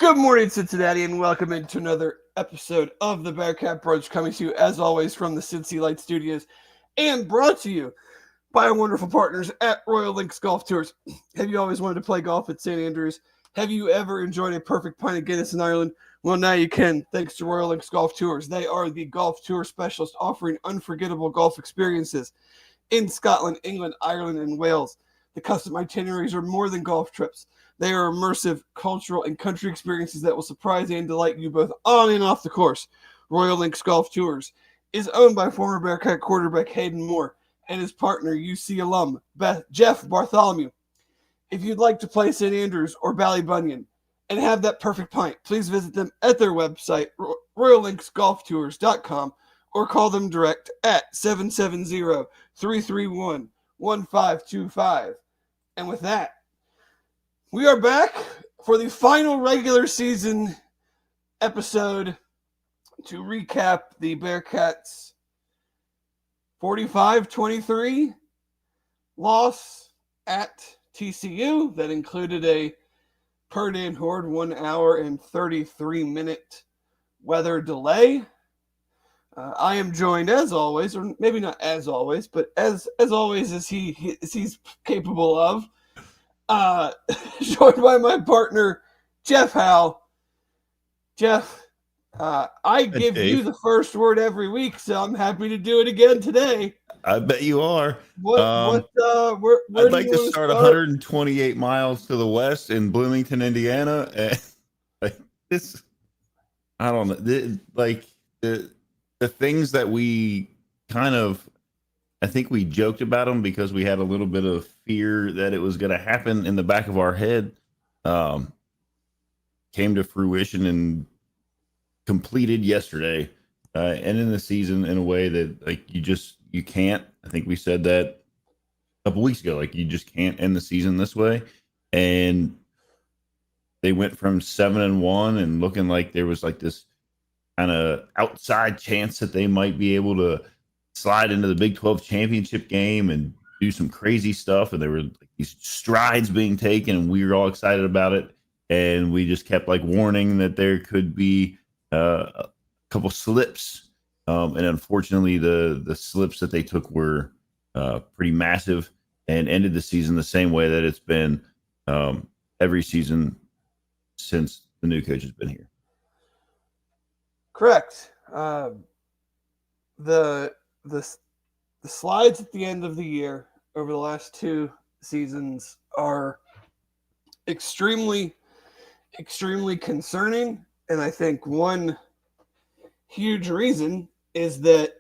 Good morning, Cincinnati, and welcome into another episode of the Bearcat Brunch, coming to you, as always, from the Cincy Light Studios, and brought to you by our wonderful partners at Royal Links Golf Tours. Have you always wanted to play golf at St. Andrews? Have you ever enjoyed a perfect pint of Guinness in Ireland? Well, now you can, thanks to Royal Links Golf Tours. They are the golf tour specialist offering unforgettable golf experiences in Scotland, England, Ireland, and Wales. The custom itineraries are more than golf trips. They are immersive, cultural, and country experiences that will surprise and delight you both on and off the course. Royal Links Golf Tours is owned by former Bearcat quarterback Hayden Moore and his partner, UC alum Jeff Bartholomew. If you'd like to play St. Andrews or Ballybunion and have that perfect pint, please visit them at their website, royallinksgolftours.com, or call them direct at 770-331-1525. And with that, we are back for the final regular season episode to recap the Bearcats' 45-23 loss at TCU that included a per Dan Horde 1 hour and 33-minute weather delay. I am joined, as always, or maybe not as always, but as always as he's capable of, joined by my partner, Jeff Howe. Jeff, I give you the first word every week, so I'm happy to do it again today. I bet you are. Where I'd like to start 128 miles to the west in Bloomington, Indiana. And like this, I don't know. The things that we kind of, I think we joked about them because we had a little bit of fear that it was going to happen in the back of our head, came to fruition and completed yesterday, and in the season in a way that like you can't. I think we said that a couple weeks ago, like you just can't end the season this way. And they went from 7-1 and looking like there was like this kind of outside chance that they might be able to slide into the Big 12 championship game and do some crazy stuff. And there were like these strides being taken and we were all excited about it. And we just kept like warning that there could be a couple slips. And unfortunately the slips that they took were pretty massive and ended the season the same way that it's been every season since the new coach has been here. Correct. The slides at the end of the year over the last two seasons are extremely concerning, and I think one huge reason is that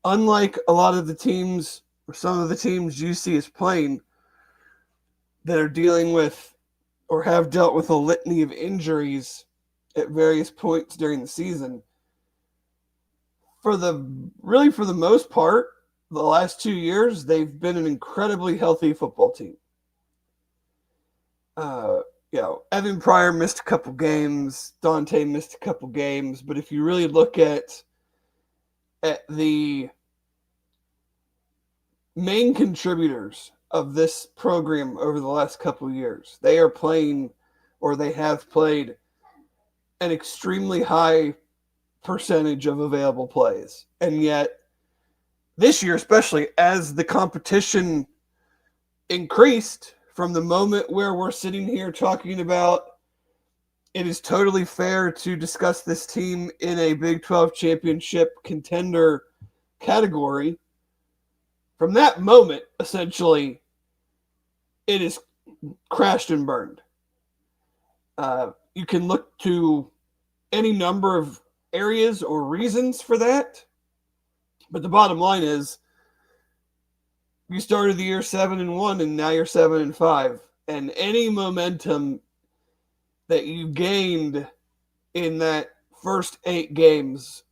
unlike a lot of the teams or some of the teams UC is playing that are dealing with or have dealt with a litany of injuries at various points during the season, for the most part, the last 2 years, they've been an incredibly healthy football team. Evan Pryor missed a couple games. Dante missed a couple games. But if you really look at the main contributors of this program over the last couple of years, they are playing, or they have played, an extremely high percentage of available plays. And yet this year, especially as the competition increased from the moment where we're sitting here talking about it is totally fair to discuss this team in a Big 12 championship contender category, from that moment, essentially, it is crashed and burned. You can look to any number of areas or reasons for that, but the bottom line is you started the year 7-1 and now you're 7-5, and any momentum that you gained in that first 8 games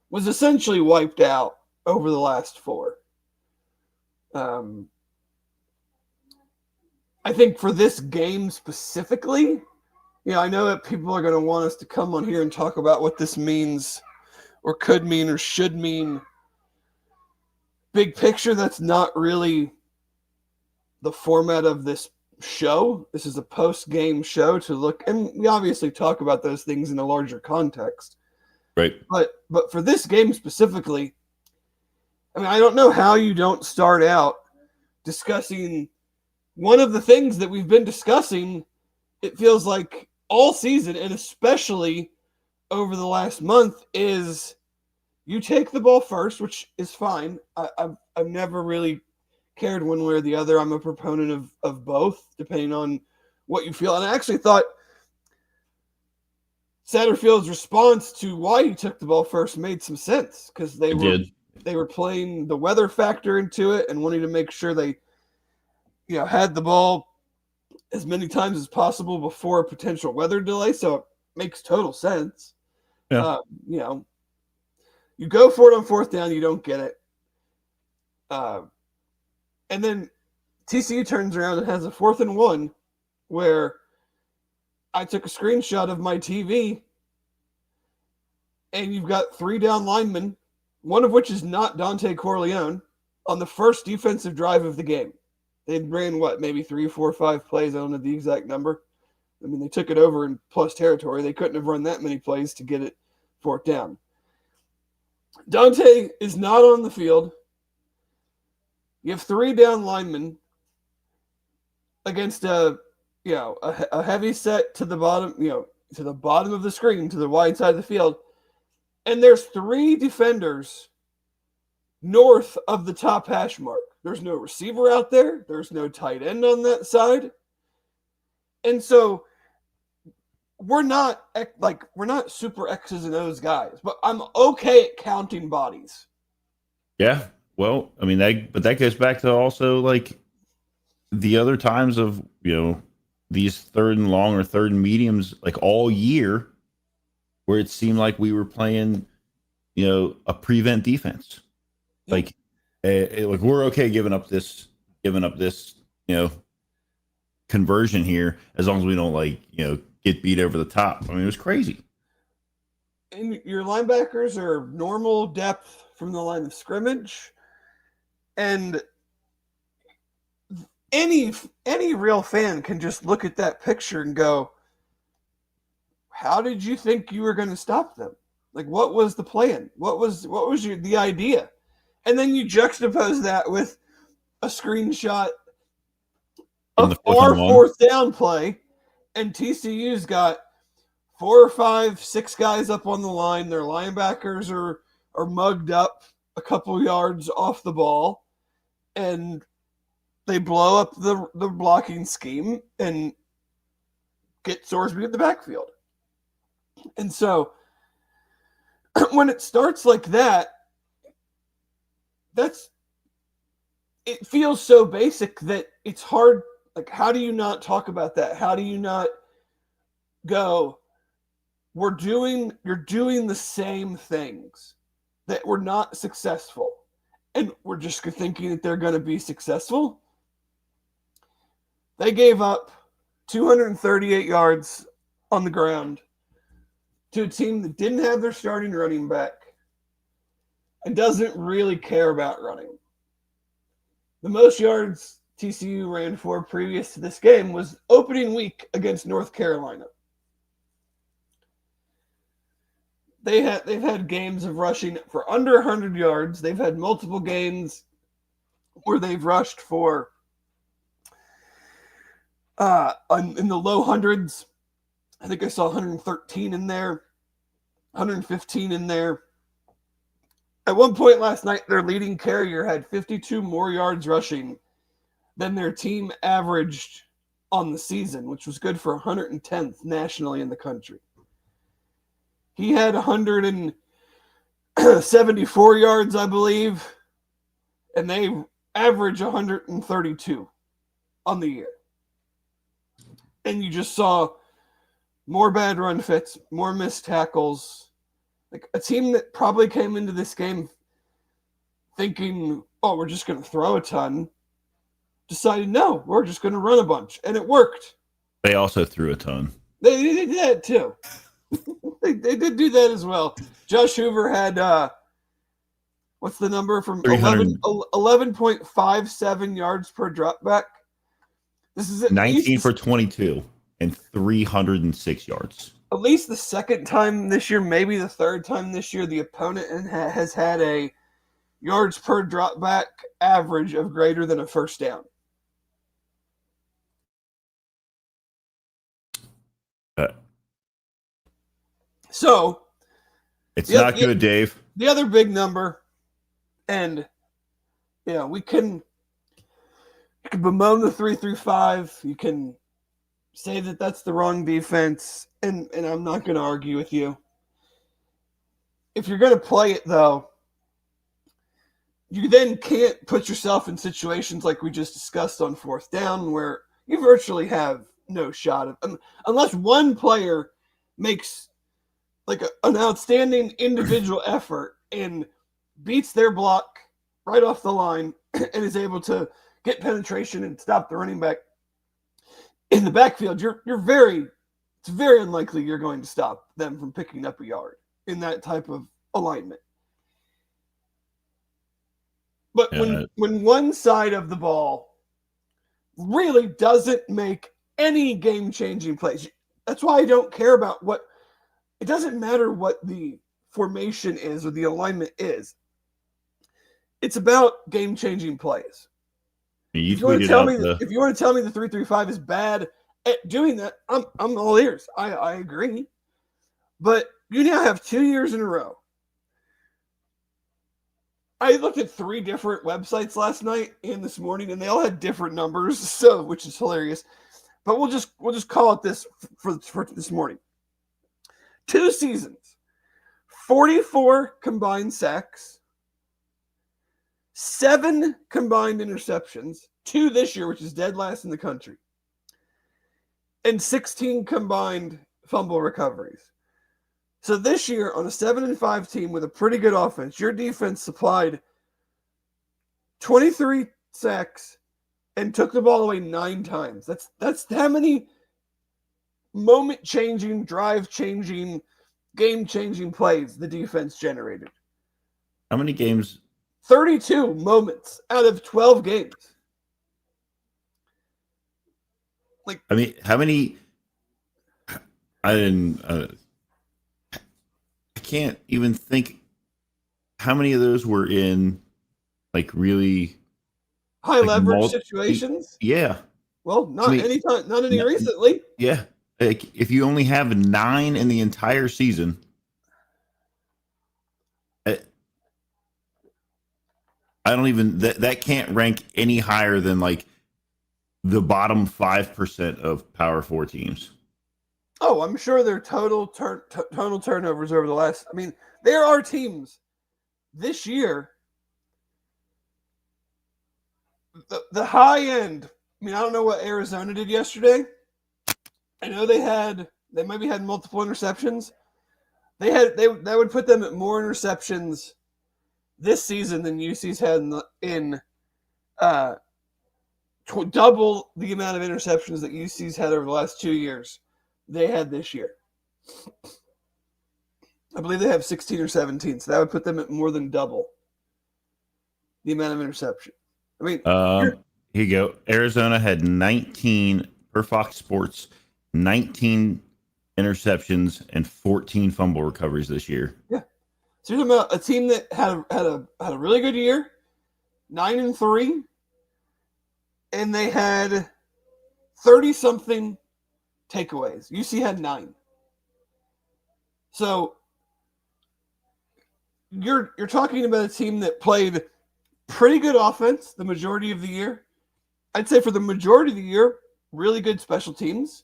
was essentially wiped out over the last 4. I think for this game specifically, I know that people are going to want us to come on here and talk about what this means or could mean or should mean. Big picture, that's not really the format of this show. This is a post-game show to look, and we obviously talk about those things in a larger context. Right. But for this game specifically, I mean, I don't know how you don't start out discussing one of the things that we've been discussing, it feels like all season, and especially over the last month, is you take the ball first, which is fine. I've never really cared one way or the other. I'm a proponent of both, depending on what you feel. And I actually thought Satterfield's response to why he took the ball first made some sense, because they were playing the weather factor into it and wanting to make sure they had the ball as many times as possible before a potential weather delay. So it makes total sense. Yeah. You go for it on fourth down, you don't get it. And then TCU turns around and has a 4th and 1 where I took a screenshot of my TV, and you've got 3 down linemen, one of which is not Dante Corleone, on the first defensive drive of the game. They ran, maybe 3, 4, 5 plays. I don't know the exact number. I mean, they took it over in plus territory. They couldn't have run that many plays to get it 4th down. Dante is not on the field. You have 3 down linemen against a heavy set to the bottom, to the bottom of the screen, to the wide side of the field. And there's 3 defenders north of the top hash mark. There's no receiver out there. There's no tight end on that side. And so we're not super X's and O's guys, but I'm okay at counting bodies. Yeah. Well, I mean, that goes back to also like the other times of, these 3rd and long or 3rd and mediums, like all year, where it seemed like we were playing, a prevent defense. Like, like we're okay giving up this, conversion here, as long as we don't get beat over the top. I mean, it was crazy. And your linebackers are normal depth from the line of scrimmage. And any real fan can just look at that picture and go, how did you think you were going to stop them? Like, what was the plan? What was the idea? And then you juxtapose that with a screenshot of our 4th down play, and TCU's got 4 or 5, 6 guys up on the line. Their linebackers are mugged up a couple yards off the ball, and they blow up the blocking scheme and get Sorsby in the backfield. And so when it starts like that, it feels so basic that it's hard. Like, how do you not talk about that? How do you not go, you're doing the same things that were not successful, and we're just thinking that they're going to be successful? They gave up 238 yards on the ground to a team that didn't have their starting running back and doesn't really care about running. The most yards TCU ran for previous to this game was opening week against North Carolina. They've had games of rushing for under 100 yards. They've had multiple games where they've rushed for in the low hundreds. I think I saw 113 in there, 115 in there. At one point last night, their leading carrier had 52 more yards rushing than their team averaged on the season, which was good for 110th nationally in the country. He had 174 yards, I believe, and they average 132 on the year. And you just saw more bad run fits, more missed tackles. Like a team that probably came into this game thinking, oh, we're just going to throw a ton, decided, no, we're just going to run a bunch. And it worked. They also threw a ton. They did that too. they did do that as well. Josh Hoover had, what's the number from 11.57 yards per dropback. This is at 19 least for 22 and 306 yards. at least the second time this year, maybe the third time this year, the opponent has had a yards per drop back average of greater than a first down. Uh, So it's not good, Dave. The other big number, and we can bemoan the 3-5. You can say that that's the wrong defense, and I'm not going to argue with you. If you're going to play it, though, you then can't put yourself in situations like we just discussed on fourth down where you virtually have no shot of, unless one player makes like an outstanding individual effort and beats their block right off the line and is able to get penetration and stop the running back in the backfield. It's very unlikely you're going to stop them from picking up a yard in that type of alignment. But when one side of the ball really doesn't make any game-changing plays, that's why I don't care about it doesn't matter what the formation is or the alignment is. It's about game-changing plays. If you want to tell me the 3-3-5 is bad at doing that, I'm all ears. I agree. But you now have 2 years in a row. I looked at 3 different websites last night and this morning, and they all had different numbers, which is hilarious. But we'll just call it this for this morning. 2 seasons, 44 combined sacks, 7 combined interceptions, 2 this year, which is dead last in the country, and 16 combined fumble recoveries. So this year, on a 7-5 team with a pretty good offense, your defense supplied 23 sacks and took the ball away 9 times. That's how many moment-changing, drive-changing, game-changing plays the defense generated. How many games? 32 moments out of 12 games. How many? I can't even think how many of those were in really high leverage situations. Yeah. Well, not any recently. Yeah. If you only have 9 in the entire season, I don't even that can't rank any higher than the bottom 5% of Power 4 teams. Oh, I'm sure their total turnovers over the last. There are teams this year. The high end. I don't know what Arizona did yesterday. I know they maybe had multiple interceptions. That would put them at more interceptions this season than UC's had in double the amount of interceptions that UC's had over the last 2 years. They had this year. I believe they have 16 or 17, so that would put them at more than double the amount of interception. Here you go. Arizona had 19 per Fox Sports, 19 interceptions and 14 fumble recoveries this year. Yeah, so you're talking about a team that had a really good year, 9-3, and they had 30-something takeaways. UC had 9. So you're talking about a team that played pretty good offense the majority of the year. I'd say for the majority of the year, really good special teams.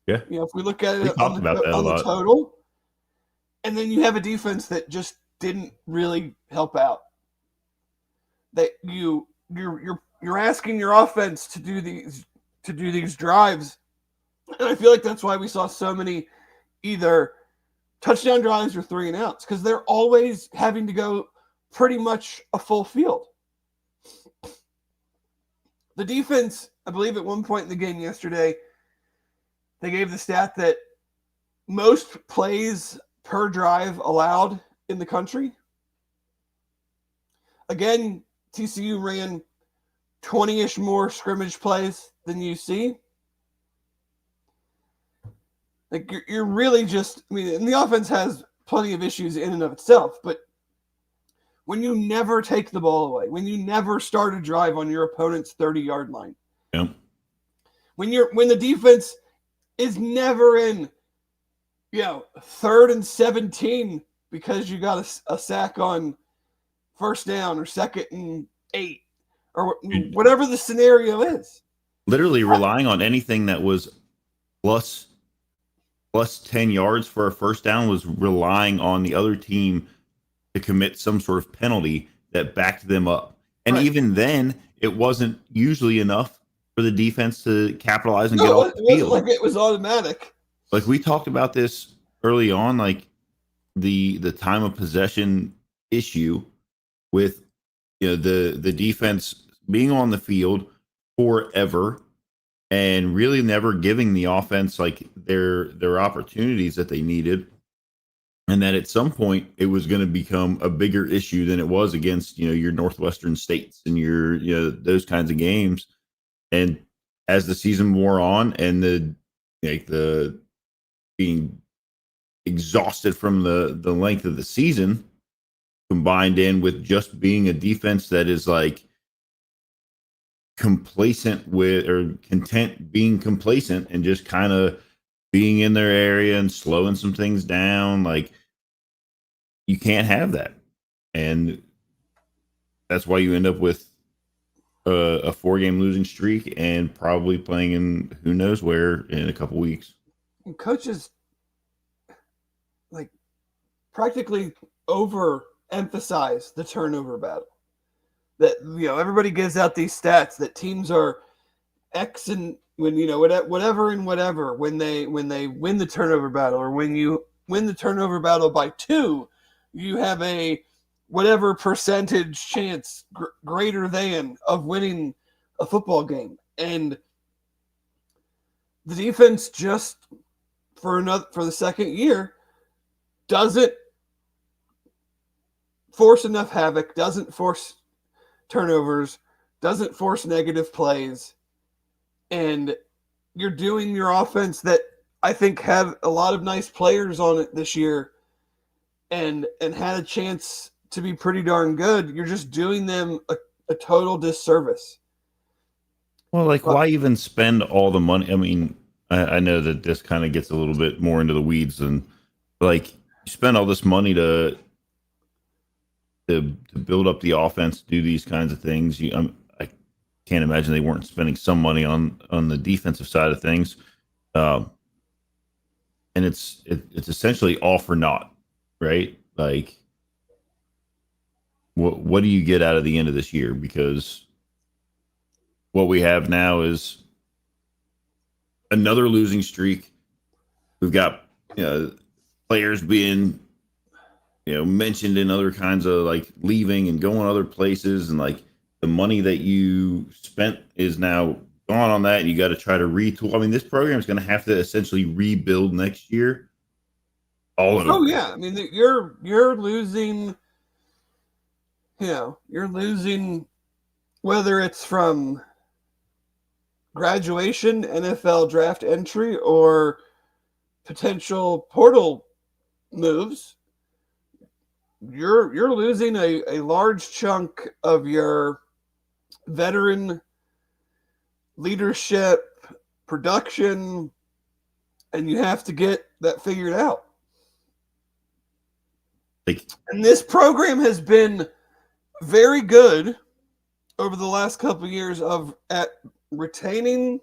Yeah. If we look at it on the total, and then you have a defense that just didn't really help out. That you're asking your offense to do these drives. And I feel like that's why we saw so many either touchdown drives or 3 and outs, because they're always having to go pretty much a full field. The defense, I believe at one point in the game yesterday, they gave the stat that most plays per drive allowed in the country. Again, TCU ran 20-ish more scrimmage plays than you see, like you're really just. I mean, and the offense has plenty of issues in and of itself, but when you never take the ball away, when you never start a drive on your opponent's 30-yard line, Yep. when the defense is never in, 3rd and 17 because you got a sack on first down or 2nd and 8 or whatever the scenario is. Literally relying on anything that was plus 10 yards for a first down was relying on the other team to commit some sort of penalty that backed them up. And Right. even then, it wasn't usually enough for the defense to capitalize and get No, off it the wasn't field. like it was automatic. Like we talked about this early on, like the time of possession issue with the defense being on the field forever and really never giving the offense like their opportunities that they needed, and that at some point it was going to become a bigger issue than it was against your Northwestern States and your those kinds of games. And as the season wore on and the being exhausted from the length of the season combined in with just being a defense that is like complacent with or content being complacent and just kind of being in their area and slowing some things down, like you can't have that. And that's why you end up with a 4-game losing streak and probably playing in who knows where in a couple weeks. And coaches like practically overemphasize the turnover battle. That everybody gives out these stats that teams are X and when whatever and whatever when they win the turnover battle, or when you win the turnover battle by 2, you have a whatever percentage chance greater than of winning a football game. And the defense just for the second year doesn't force enough havoc, doesn't force turnovers, doesn't force negative plays, and you're doing your offense that I think had a lot of nice players on it this year and had a chance to be pretty darn good. You're just doing them a total disservice. Well, like, why even spend all the money? I mean, I know that this kind of gets a little bit more into the weeds, and like you spend all this money to build up the offense, do these kinds of things. I can't imagine they weren't spending some money on the defensive side of things, and it's essentially all for naught, right? Like, what do you get out of the end of this year? Because what we have now is another losing streak. We've got players being mentioned in other kinds of like leaving and going other places, and like the money that you spent is now gone on that, and you got to try to retool. I mean, this program is going to have to essentially rebuild next year. All over. Oh yeah, I mean you're losing. You're losing whether it's from graduation, NFL draft entry, or potential portal moves. You're losing a large chunk of your veteran leadership, production, and you have to get that figured out. And this program has been very good over the last couple of years at retaining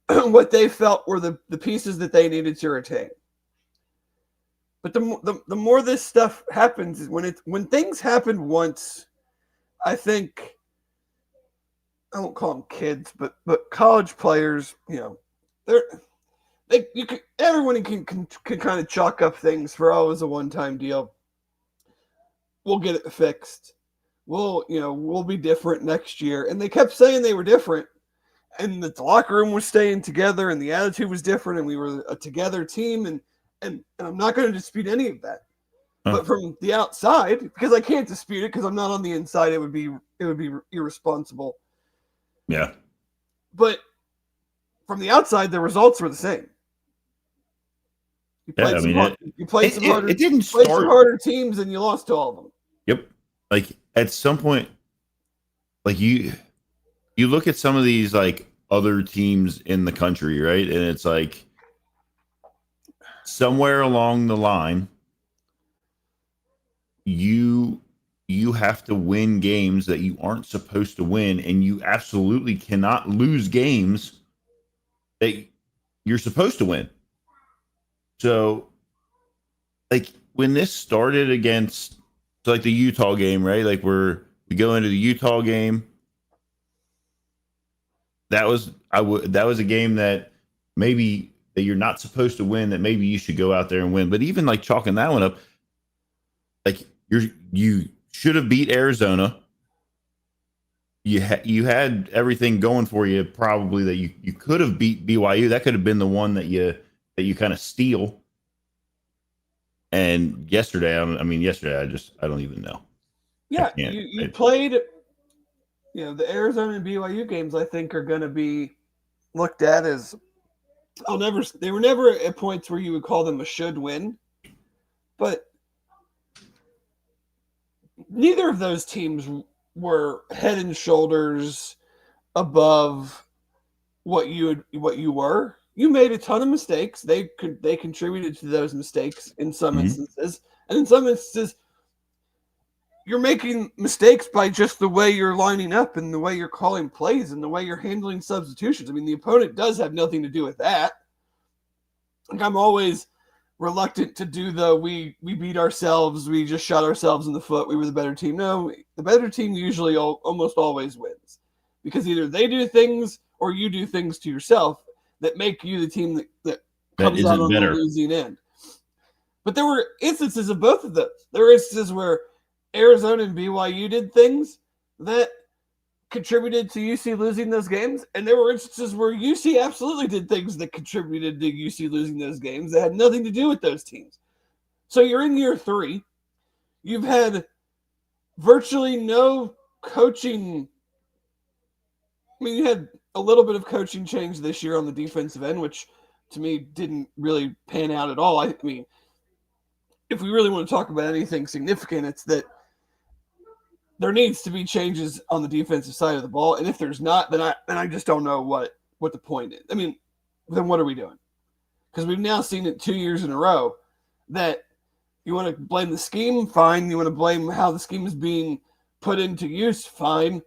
what they felt were the pieces that they needed to retain. But the more this stuff happens, is when things happen once, I think I won't call them kids, but college players, everyone can kind of chalk up things for it was a one-time deal. We'll get it fixed. We'll be different next year. And they kept saying they were different, and the locker room was staying together, and the attitude was different, and we were a together team. And I'm not going to dispute any of that. But from the outside, because I can't dispute it because I'm not on the inside, it would be irresponsible. Yeah. But from the outside, the results were the same. You Yeah, played I some mean hard, you played some harder, it didn't played some start. harder teams, and you lost to all of them. Yep. Like at some point, like you look at some of these like other teams in the country, right? And it's like somewhere along the line, you you have to win games that you aren't supposed to win, and you absolutely cannot lose games that you're supposed to win. So like when this started against so like the Utah game, right? Like we go into the Utah game. That was a game that maybe that you're not supposed to win, that maybe you should go out there and win. But even like chalking that one up, like you should have beat Arizona. You had everything going for you, probably that you could have beat BYU. That could have been the one that you kind of steal. And yesterday, yesterday I don't even know. Yeah, you played. The Arizona and BYU games, I think, are going to be looked at as they were never at points where you would call them a should win, but neither of those teams were head and shoulders above what you were. You made a ton of mistakes. They contributed to those mistakes in some instances, and in some instances, you're making mistakes by just the way you're lining up and the way you're calling plays and the way you're handling substitutions. I mean, the opponent does have nothing to do with that. Like, I'm always reluctant to do we beat ourselves, we just shot ourselves in the foot, we were the better team. No, the better team usually almost always wins, because either they do things or you do things to yourself that make you the team that comes out on the losing end. But there were instances of both of those. There were instances where Arizona and BYU did things that contributed to UC losing those games, and there were instances where UC absolutely did things that contributed to UC losing those games that had nothing to do with those teams. So you're in year 3. You've had virtually no coaching. I mean, you had a little bit of coaching change this year on the defensive end, which to me didn't really pan out at all. I mean, if we really want to talk about anything significant, it's that there needs to be changes on the defensive side of the ball, and if there's not, then I just don't know what the point is. I mean, then what are we doing? Because we've now seen it 2 years in a row that you want to blame the scheme, fine. You want to blame how the scheme is being put into use, fine.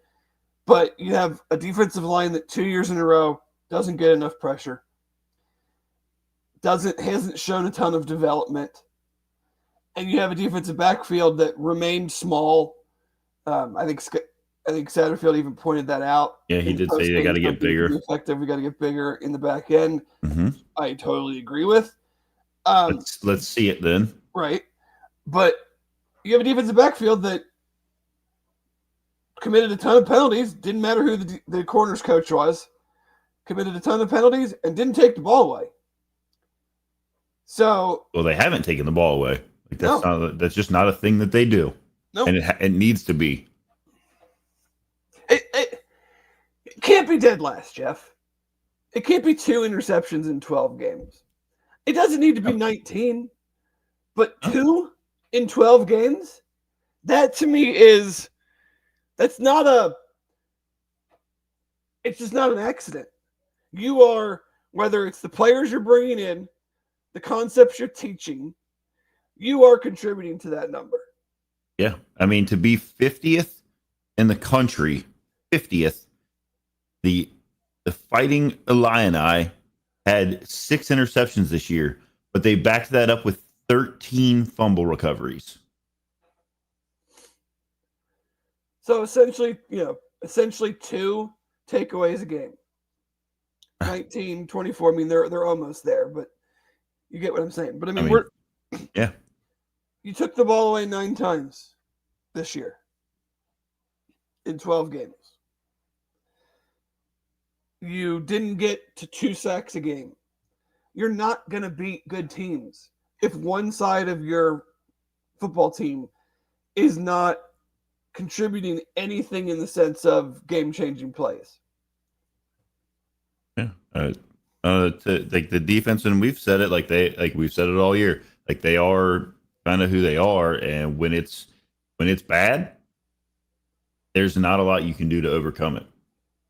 But you have a defensive line that 2 years in a row doesn't get enough pressure, hasn't shown a ton of development, and you have a defensive backfield that remained small. I think Satterfield even pointed that out. Yeah, he did say they got to get bigger. Effective. We got to get bigger in the back end. Mm-hmm. I totally agree with. Let's see it then. Right, but you have a defensive backfield that committed a ton of penalties. Didn't matter who the corners coach was. Committed a ton of penalties and didn't take the ball away. So, well, they haven't taken the ball away. Like that's just not a thing that they do. No, and it needs to be. It can't be dead last, Jeff. It can't be 2 interceptions in 12 games. It doesn't need to be 19, but 2 in 12 games. That to me it's just not an accident. You are, whether it's the players you're bringing in, the concepts you're teaching, you are contributing to that number. Yeah. I mean, to be 50th in the country, 50th, the Fighting Illini had 6 interceptions this year, but they backed that up with 13 fumble recoveries. So essentially 2 takeaways a game. 19, 24. I mean, they're almost there, but you get what I'm saying. But I mean yeah. You took the ball away 9 times this year in 12 games. You didn't get to 2 sacks a game. You're not going to beat good teams if one side of your football team is not contributing anything in the sense of game-changing plays. Yeah. Like the defense, and we've said it all year. Like they are kind of who they are, and when it's bad, there's not a lot you can do to overcome it.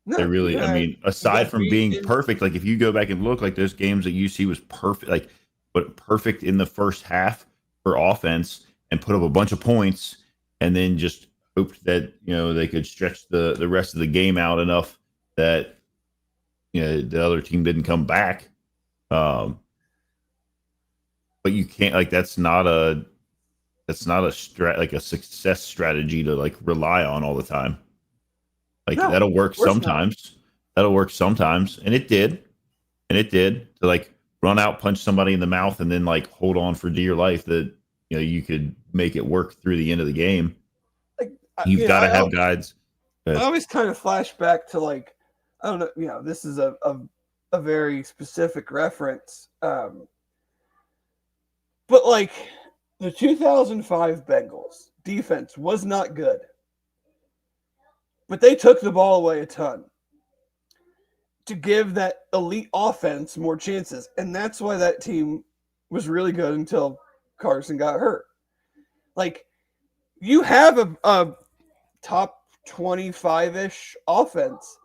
They No, really, I mean, you got aside to from be being in. perfect, like if you go back and look, like those games that UC was perfect, like but perfect in the first half for offense and put up a bunch of points, and then just hoped that they could stretch the rest of the game out enough that the other team didn't come back. Um, but you can't like like a success strategy to like rely on all the time. Like No, of that'll work course not. sometimes. That'll work sometimes, and it did. And it did to like run out, punch somebody in the mouth, and then like hold on for dear life that you could make it work through the end of the game. Like You've got to have guides. I always kind of flash back to like I don't know. This is a very specific reference, but like the 2005 Bengals defense was not good, but they took the ball away a ton to give that elite offense more chances. And that's why that team was really good until Carson got hurt. Like, you have a top 25 ish offense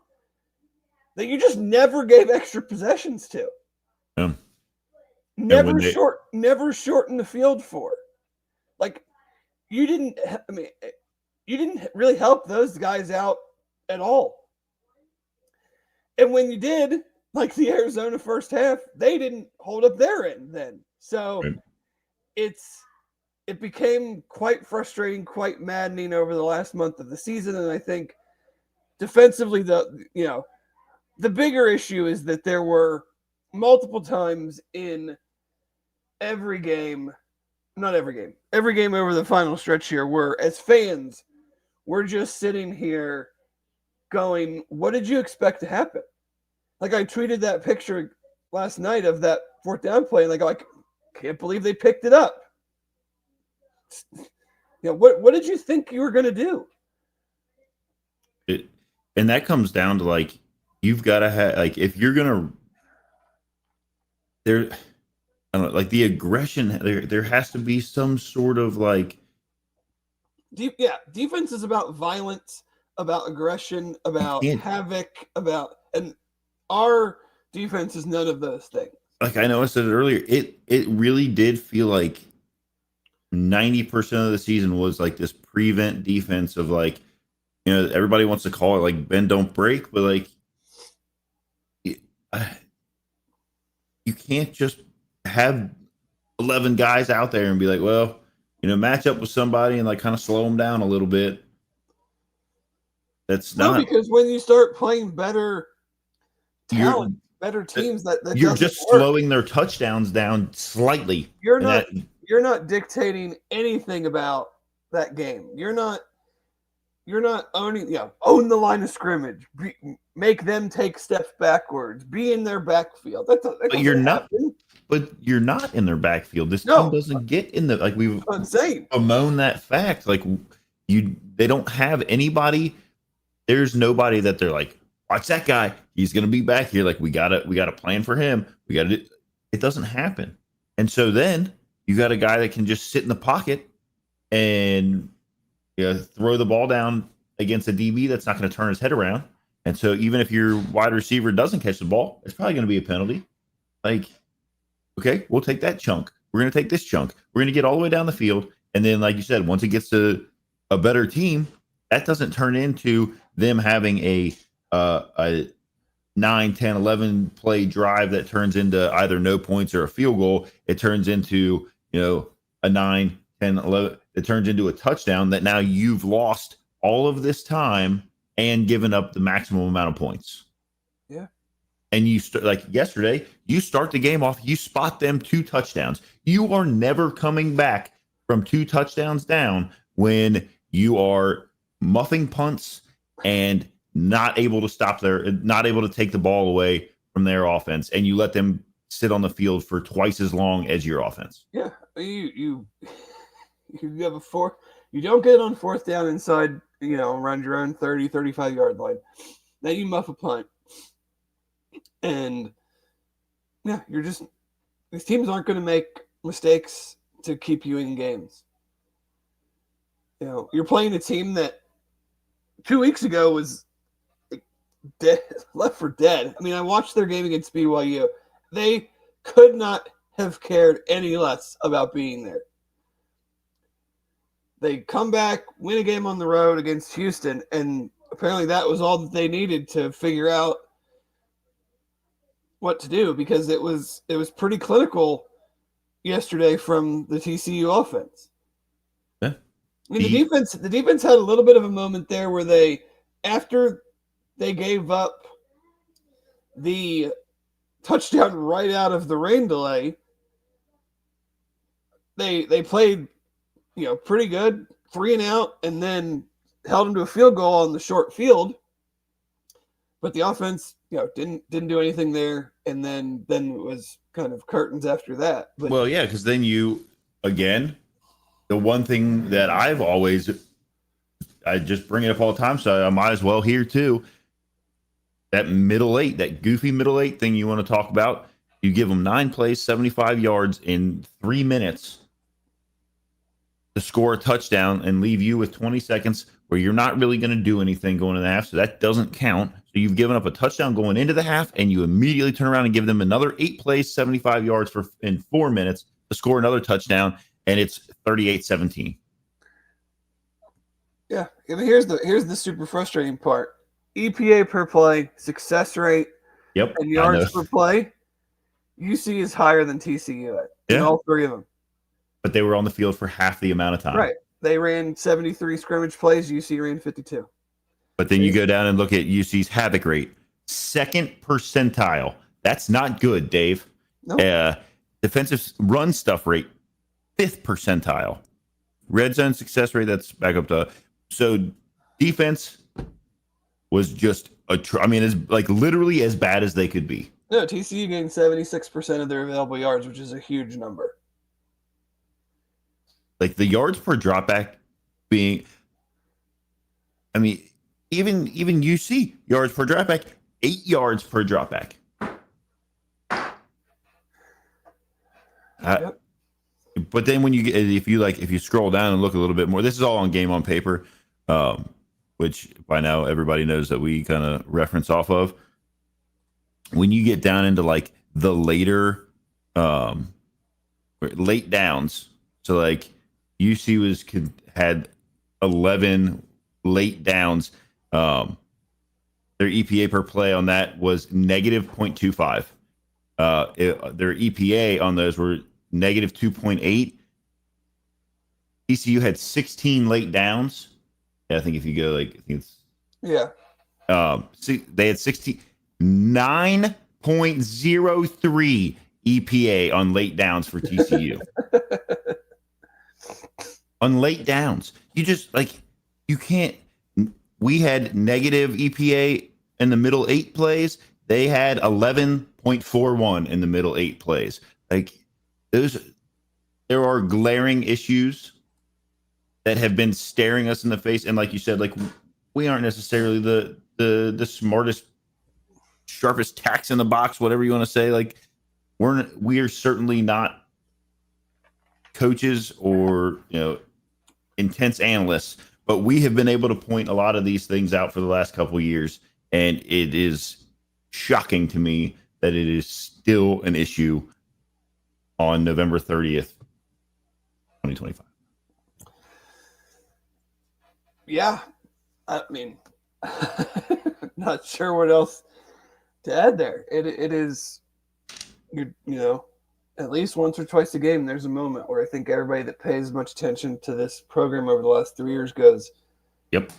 that you just never gave extra possessions to. Yeah. And when they Never shorten the field for. Like, you didn't, you didn't really help those guys out at all. And when you did, like the Arizona first half, they didn't hold up their end then. So right. it became quite frustrating, quite maddening over the last month of the season. And I think defensively, the bigger issue is that there were multiple times in every game, not every game over the final stretch here, where as fans, we're just sitting here going, what did you expect to happen? Like I tweeted that picture last night of that fourth down play, and I can't believe they picked it up. What did you think you were going to do? And that comes down to like you've got to have like if you're gonna there, I don't know, like the aggression. There has to be some sort of like Defense is about violence, about aggression, you about can't havoc, and our defense is none of those things. like I know I said it earlier. It really did feel like 90% of the season was like this prevent defense of like everybody wants to call it like bend don't break, but like you can't just have 11 guys out there and be like, well, match up with somebody and like kind of slow them down a little bit. That's No, not because when you start playing better you're talent, better teams, that you're doesn't just work. slowing their touchdowns down slightly. You're And not that you're not dictating anything about that game. You're not owning own the line of scrimmage. Make them take steps backwards. Be in their backfield. That but you're doesn't not happen. but you're not in their backfield. This team No, doesn't get in the like we've I'm saying. bemoaned that fact. Like they don't have anybody. There's nobody that they're like, watch that guy. He's gonna be back here. Like we gotta plan for him. We gotta do it doesn't happen. And so then you got a guy that can just sit in the pocket and throw the ball down against a DB that's not going to turn his head around. And so even if your wide receiver doesn't catch the ball, it's probably going to be a penalty. Like, okay, we'll take that chunk. We're going to take this chunk. We're going to get all the way down the field. And then, like you said, once it gets to a better team, that doesn't turn into them having a 9, 10, 11 play drive that turns into either no points or a field goal. It turns into, a 9, 10, 11. It turns into a touchdown that now you've lost all of this time and given up the maximum amount of points. Yeah. And you like yesterday, you start the game off, you spot them 2 touchdowns. You are never coming back from 2 touchdowns down when you are muffing punts and not able to take the ball away from their offense, and you let them sit on the field for twice as long as your offense. Yeah, you have you don't get on fourth down inside, around your own 30-35 yard line. Then you muff a punt. And Yeah, these teams aren't going to make mistakes to keep you in games. You're playing a team that 2 weeks ago was dead, left for dead. I mean, I watched their game against BYU. They could not have cared any less about being there. They come back, win a game on the road against Houston, and apparently that was all that they needed to figure out what to do, because it was pretty clinical yesterday from the TCU offense. Yeah. I mean, the defense had a little bit of a moment there where after they gave up the touchdown right out of the rain delay, they played, pretty good, 3 and out, and then held them to a field goal on the short field. But the offense, didn't do anything there, and then it was kind of curtains after that. But Well, yeah, because then again, the one thing that I just bring it up all the time, so I might as well here too. That middle eight, that goofy middle eight thing you want to talk about, you give them 9 plays, 75 yards in 3 minutes to score a touchdown and leave you with 20 seconds where you're not really going to do anything going into the half. So that doesn't count. So you've given up a touchdown going into the half, and you immediately turn around and give them another 8 plays, 75 yards in 4 minutes to score another touchdown, and it's 38-17. Yeah, and here's the super frustrating part. EPA per play, success rate, Yep, and yards per play, UC is higher than TCU in all 3 of them. But they were on the field for half the amount of time. Right. They ran 73 scrimmage plays. UC ran 52. But then you go down and look at UC's havoc rate. 2nd percentile. That's not good, Dave. Nope. Defensive run stuff rate, 5th percentile. Red zone success rate, that's back up to. So defense was just it's like literally as bad as they could be. No, TCU gained 76% of their available yards, which is a huge number. Like the yards per dropback being, I mean, even UC yards per dropback, 8 yards per dropback. Yep. But then when if you scroll down and look a little bit more, this is all on Game on Paper, which by now everybody knows that we kind of reference off of. When you get down into like the later, late downs, so like UC had 11 late downs. Their EPA per play on that was negative 0.25. Their EPA on those were negative 2.8. TCU had 16 late downs. Yeah, I think if you go I think it's they had 9.03 EPA on late downs for TCU. On late downs, you can't. We had negative EPA in the middle 8 plays. They had 11.41 in the middle 8 plays. Like there are glaring issues that have been staring us in the face. And like you said, like we aren't necessarily the smartest, sharpest tacks in the box, whatever you want to say. Like we are certainly not coaches or intense analysts, but we have been able to point a lot of these things out for the last couple of years, and it is shocking to me that it is still an issue on November 30th, 2025. Yeah, I mean, not sure what else to add there. It is, at least once or twice a game, there's a moment where I think everybody that pays much attention to this program over the last 3 years goes, yep,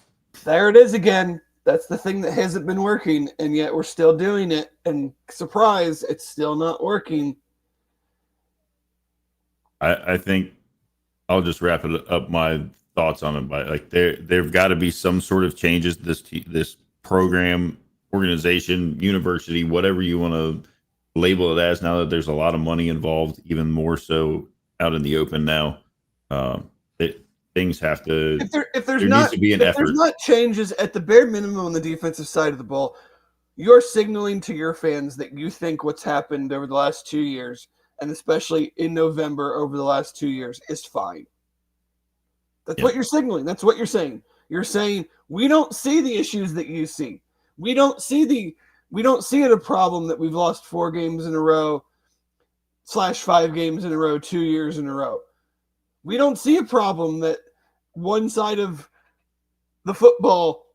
there it is again. That's the thing that hasn't been working, and yet we're still doing it. And surprise, it's still not working. I think I'll just wrap it up my thoughts on it by like there've got to be some sort of changes. This program, organization, university, whatever you want to label it as, now that there's a lot of money involved, even more so out in the open now. Things have to. If there's needs to be an effort. There's not changes at the bare minimum on the defensive side of the ball, you're signaling to your fans that you think what's happened over the last 2 years, and especially in November over the last 2 years, is fine. That's Yeah. what you're signaling. That's what you're saying. You're saying we don't see the issues that you see. We don't see it a problem that we've lost 4 games in a row / 5 games in a row, 2 years in a row. We don't see a problem that one side of the football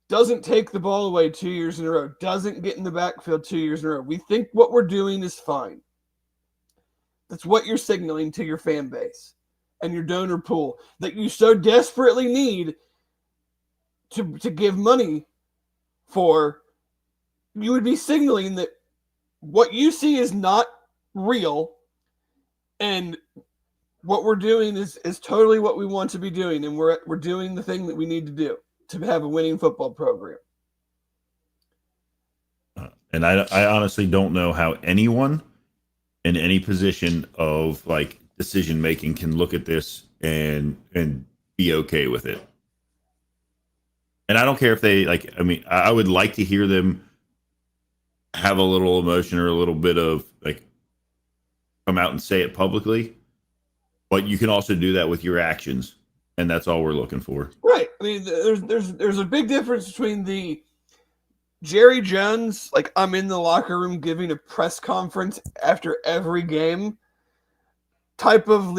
doesn't take the ball away 2 years in a row, doesn't get in the backfield 2 years in a row. We think what we're doing is fine. That's what you're signaling to your fan base and your donor pool that you so desperately need to give money for. You would be signaling that what you see is not real, and what we're doing is totally what we want to be doing, and we're doing the thing that we need to do to have a winning football program. And I honestly don't know how anyone in any position of like decision making can look at this and be okay with it. And I don't care if they like. I mean, I would like to hear them have a little emotion or a little bit of like come out and say it publicly. But you can also do that with your actions, and that's all we're looking for. Right. I mean, there's a big difference between the Jerry Jones, like I'm in the locker room giving a press conference after every game type of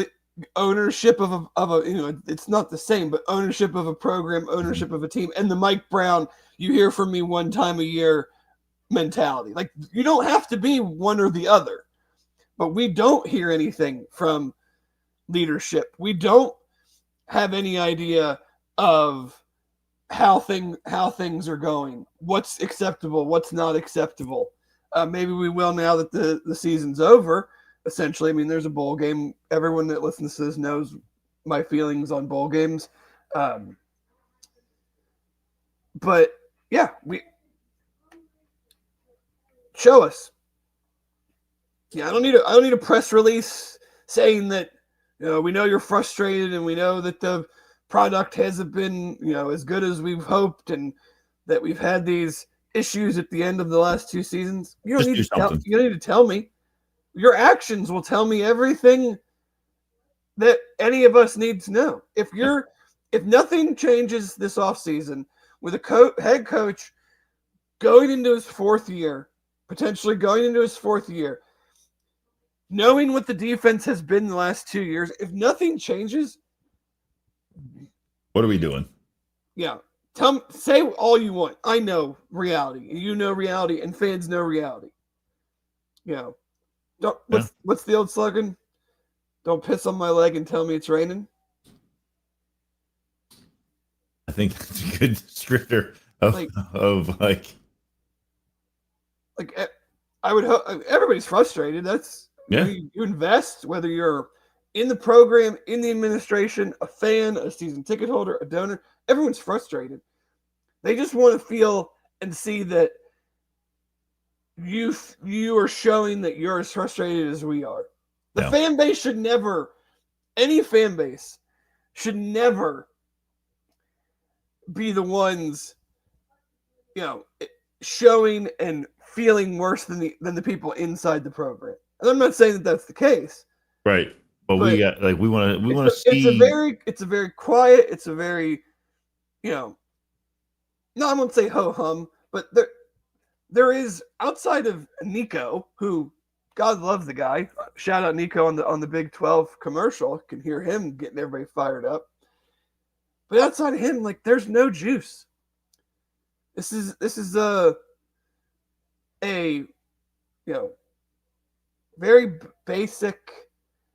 ownership of a it's not the same, but ownership of a program, ownership of a team, and the Mike Brown, you hear from me one time a year mentality. Like, you don't have to be one or the other, but we don't hear anything from leadership. We don't have any idea of how things are going, what's acceptable, what's not acceptable. Maybe we will now that the season's over. Essentially, I mean, there's a bowl game. Everyone that listens to this knows my feelings on bowl games. But yeah, we show us. Yeah, I don't need a press release saying that we know you're frustrated and we know that the product hasn't been as good as we've hoped and that we've had these issues at the end of the last 2 seasons. You don't need to tell me. Your actions will tell me everything that any of us need to know. If nothing changes this offseason with a head coach going into his 4th year, potentially going into his 4th year, knowing what the defense has been the last 2 years, if nothing changes, what are we doing? Yeah. Say all you want. I know reality. You know reality, and fans know reality. What's the old slogan? Don't piss on my leg and tell me it's raining. I think that's a good descriptor of I would hope everybody's frustrated. That's you invest, whether you're in the program, in the administration, a fan, a season ticket holder, a donor, everyone's frustrated. They just want to feel and see that you are showing that you're as frustrated as we are. The fan base should never, any fan base should never be the ones, showing and feeling worse than the people inside the program. And I'm not saying that that's the case, right? But we want to see. It's a very quiet. It's a very, no, I won't say ho hum, but there is, outside of Nico, who God loves the guy. Shout out Nico on the Big 12 commercial. Can hear him getting everybody fired up. But outside of him, there's no juice. This is a very basic.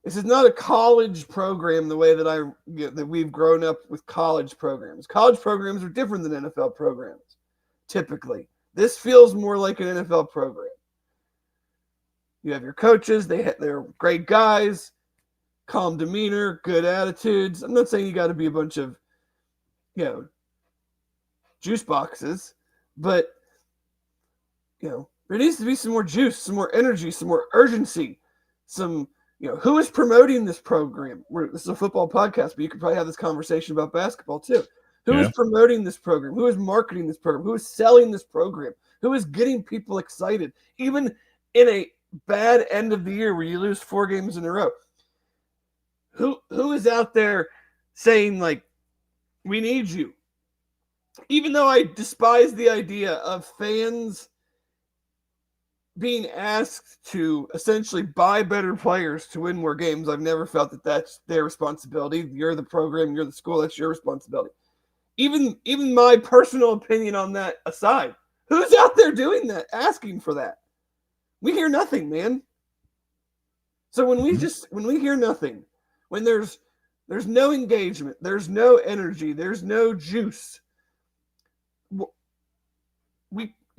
This is not a college program the way that that we've grown up with college programs. College programs are different than NFL programs, typically. This feels more like an NFL program. You have your coaches. They're great guys, calm demeanor, good attitudes. I'm not saying you got to be a bunch of, juice boxes, but, there needs to be some more juice, some more energy, some more urgency, some, who is promoting this program? This is a football podcast, but you could probably have this conversation about basketball too. Who is Yeah. promoting this program? Who is marketing this program? Who is selling this program? Who is getting people excited? Even in a bad end of the year where you lose 4 games in a row, who is out there saying, like, we need you? Even though I despise the idea of fans being asked to essentially buy better players to win more games, I've never felt that that's their responsibility. You're the program, you're the school, that's your responsibility. Even my personal opinion on that aside, who's out there doing that, asking for that? We hear nothing, man. So when we hear nothing, when there's no engagement, there's no energy, there's no juice,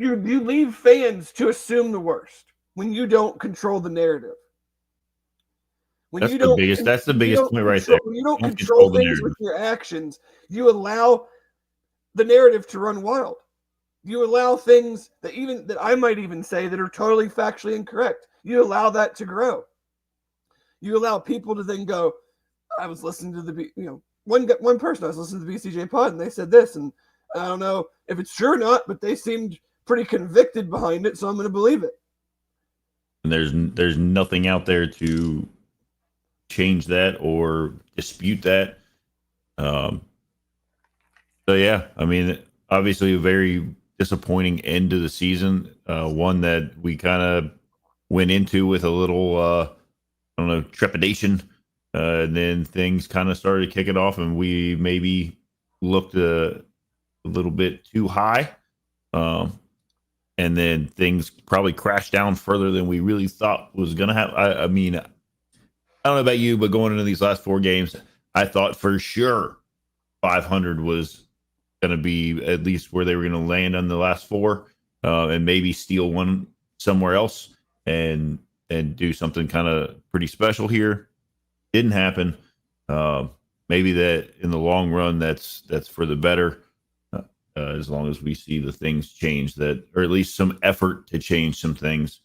you leave fans to assume the worst when you don't control the narrative. When That's you the don't biggest. That's the biggest point right there. when you don't Don't control control the things with narrative. your actions, you allow the narrative to run wild. You allow things that I might even say that are totally factually incorrect. You allow that to grow. You allow people to then go, I was listening to one person I was listening to the BCJ pod and they said this, and I don't know if it's true or not, but they seemed pretty convicted behind it, so I'm going to believe it. And there's nothing out there to change that or dispute that. Um, so yeah, I mean, obviously a very disappointing end to the season. One that we kind of went into with a little, I don't know, trepidation. And then things kind of started kicking off, and we maybe looked a little bit too high. Um, and then things probably crashed down further than we really thought was going to happen. I mean, I don't know about you, but going into these last 4 games, I thought for sure 500 was going to be at least where they were going to land on the last 4, and maybe steal one somewhere else and do something kind of pretty special here. Didn't happen. Maybe that in the long run, that's for the better. As long as we see the things change, that, or at least some effort to change some things,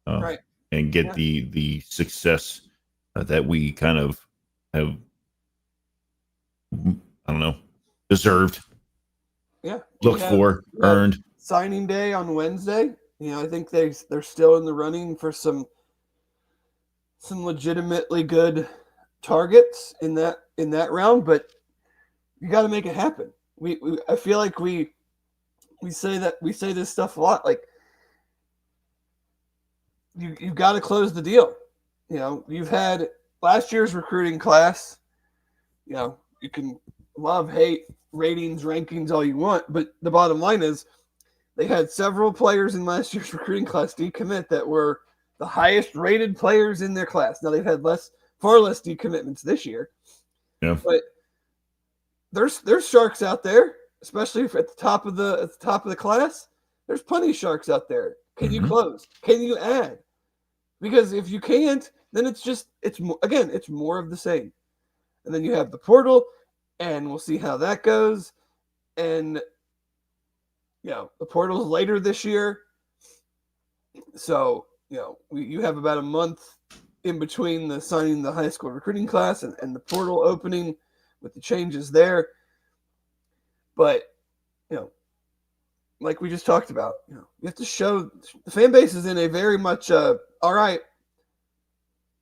Right. and get the success that we kind of have, I don't know, deserved, Yeah. looked for, earned. Signing day on Wednesday. I think they're still in the running for some legitimately good targets in that round, but you got to make it happen. I feel like we say this stuff a lot. Like, you've got to close the deal. You've had last year's recruiting class. You can love, hate, ratings, rankings, all you want, but the bottom line is they had several players in last year's recruiting class decommit that were the highest rated players in their class. Now they've had far less decommitments this year. Yeah. But there's sharks out there, especially at the top of the class. There's plenty of sharks out there. Can you close? Can you add? Because if you can't, then it's more of the same. And then you have the portal, and we'll see how that goes. And the portal's later this year, so you have about a month in between the signing the high school recruiting class and the portal opening with the changes there. But like we just talked about, you have to show the fan base is in a very much all right,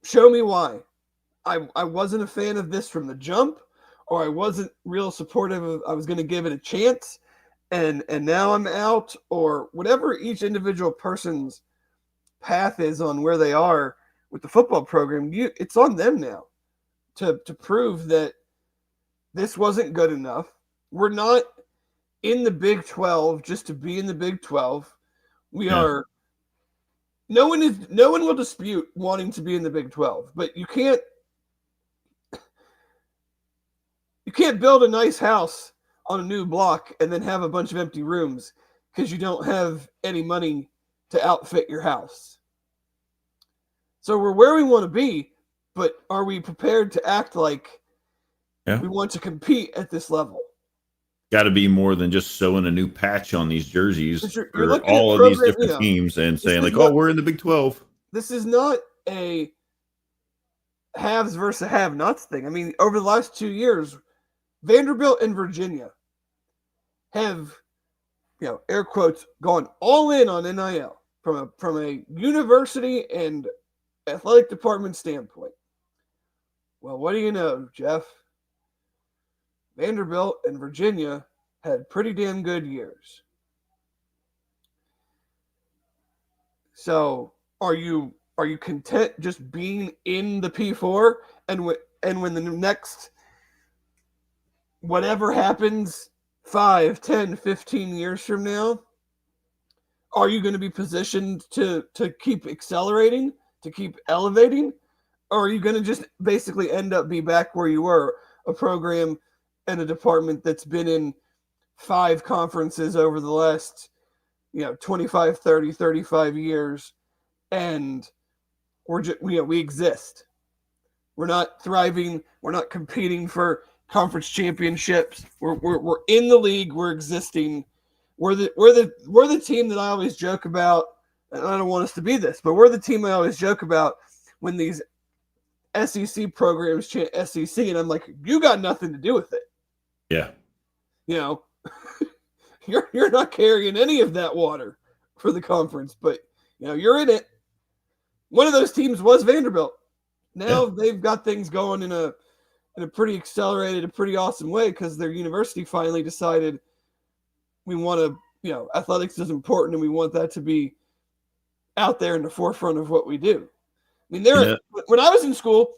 show me why. I wasn't a fan of this from the jump, or I wasn't real supportive of, I was going to give it a chance, and now I'm out, or whatever each individual person's path is on where they are with the football program. It's on them now to prove that this wasn't good enough. We're not in the Big 12 just to be in the Big 12. We are. No one will dispute wanting to be in the Big 12, but you can't build a nice house on a new block and then have a bunch of empty rooms because you don't have any money to outfit your house. So we're where we want to be, but are we prepared to act like we want to compete at this level? Got to be more than just sewing a new patch on these jerseys You're for all of these different teams and saying like, "Oh, we're in the Big 12." This is not a haves versus have-nots thing. I mean, over the last 2 years, Vanderbilt and Virginia have, air quotes, gone all in on NIL from a university and athletic department standpoint. Well, what do you know, Jeff? Vanderbilt and Virginia had pretty damn good years. So, are you content just being in the P4 and when the next whatever happens 5, 10, 15 years from now, are you going to be positioned to keep accelerating, to keep elevating, or are you going to just basically end up be back where you were, a program and a department that's been in 5 conferences over the last 25, 30, 35 years, and we exist. We're not thriving. We're not competing for conference championships. We're in the league. We're existing. We're the team that I always joke about. And I don't want us to be this, but we're the team I always joke about when these SEC programs chant SEC, and I'm like, you got nothing to do with it. Yeah. You're not carrying any of that water for the conference, but you're in it. One of those teams was Vanderbilt. Now they've got things going in a pretty accelerated, a pretty awesome way because their university finally decided we want to, athletics is important and we want that to be out there in the forefront of what we do. I mean, when I was in school,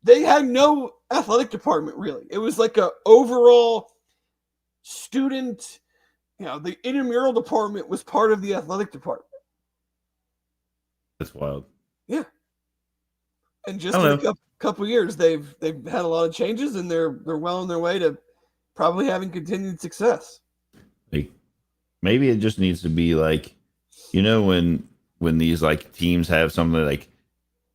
they had no athletic department really. It was like a overall student, the intramural department was part of the athletic department. That's wild. Yeah. And just in a couple years, they've had a lot of changes, and they're well on their way to probably having continued success. Like, maybe it just needs to be like, when these like teams have something like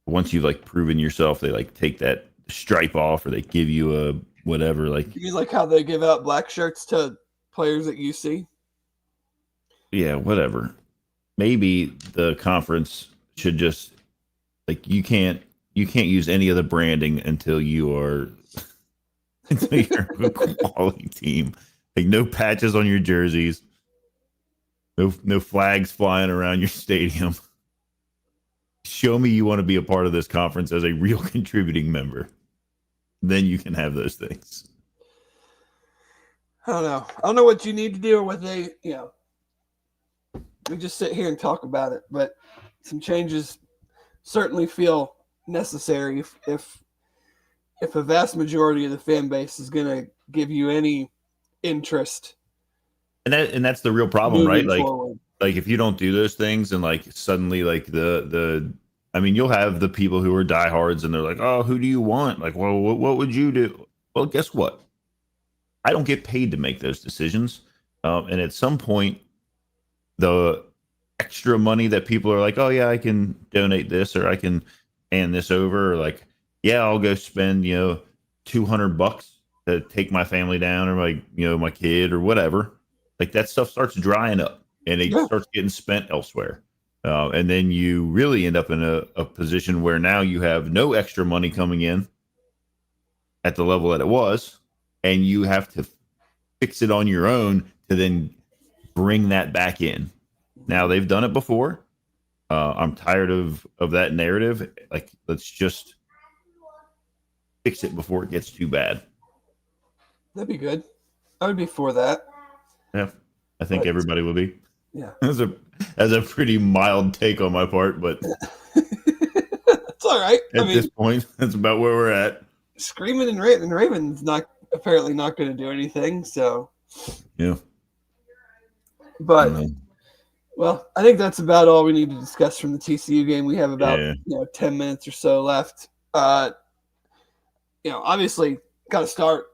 once you've like proven yourself, they like take that stripe off or they give you a whatever. Like, you like how they give out black shirts to players at UC? Yeah, whatever. Maybe the conference should just like you can't use any of the branding until you're a quality team. Like no patches on your jerseys, no flags flying around your stadium. Show me you want to be a part of this conference as a real contributing member. Then you can have those things. I don't know. I don't know what you need to do or what they, we just sit here and talk about it, but some changes certainly feel necessary if a vast majority of the fan base is going to give you any interest. And that's the real problem, right? Forward. Like if you don't do those things and like suddenly like I mean, you'll have the people who are diehards and they're like, oh, who do you want? Like, well, what would you do? Well, guess what? I don't get paid to make those decisions. And at some point, the extra money that people are like, oh yeah, I can donate this or I can hand this over, or like, yeah, I'll go spend, $200 to take my family down or my kid or whatever. Like that stuff starts drying up and it starts getting spent elsewhere. And then you really end up in a position where now you have no extra money coming in at the level that it was, and you have to fix it on your own to then bring that back in. Now they've done it before. I'm tired of that narrative. Like, let's just fix it before it gets too bad. That'd be good. I would be for that. Yeah, I think everybody will be. Yeah, that's a pretty mild take on my part, but it's all right. At this point, that's about where we're at. Screaming and Raven's apparently not going to do anything. So yeah, but well, I think that's about all we need to discuss from the TCU game. We have about 10 minutes or so left. Obviously, got to start